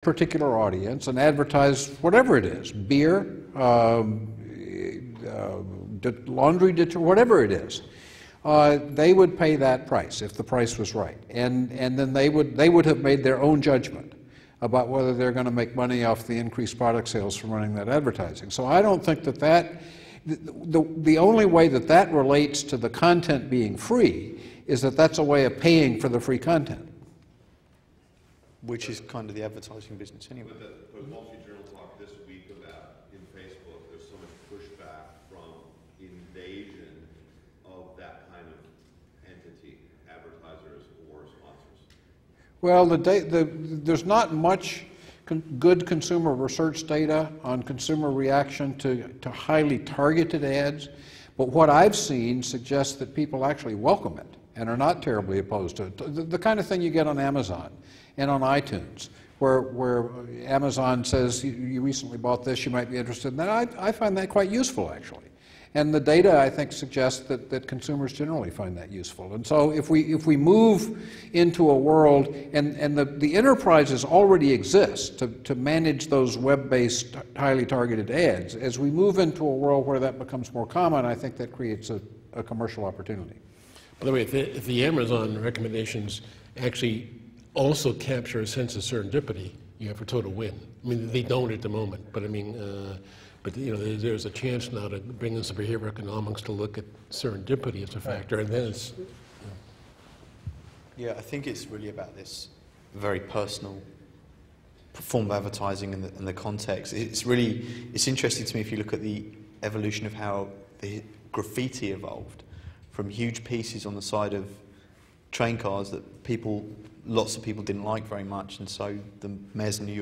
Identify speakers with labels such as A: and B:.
A: particular audience and advertise whatever it is, beer, laundry detergent, whatever it is. They would pay that price if the price was right, and then they would have made their own judgment about whether they're going to make money off the increased product sales from running that advertising. So I don't think that the only way that relates to the content being free is that that's a way of paying for the free content.
B: Which is kind of the advertising business anyway.
C: But Wall Street Journal talked this week about, in Facebook, there's so much pushback from invasion of that kind of entity, advertisers or sponsors.
A: Well, there's not much good consumer research data on consumer reaction to highly targeted ads, but what I've seen suggests that people actually welcome it and are not terribly opposed to it. The kind of thing you get on Amazon and on iTunes, where Amazon says, you recently bought this, you might be interested in that. I find that quite useful, actually. And the data, I think, suggests that consumers generally find that useful. And so if we move into a world, and the enterprises already exist to manage those web-based, highly targeted ads, as we move into a world where that becomes more common, I think that creates a commercial opportunity.
D: By the way, if the Amazon recommendations actually also capture a sense of serendipity, you have a total win. I mean, they don't at the moment, but I mean, there's a chance now to bring in some behavioral economics to look at serendipity as a factor, and then it's.
B: Yeah, I think it's really about this very personal form of advertising and the context. It's interesting to me if you look at the evolution of how the graffiti evolved from huge pieces on the side of train cars that lots of people didn't like very much, and so the mayors in New York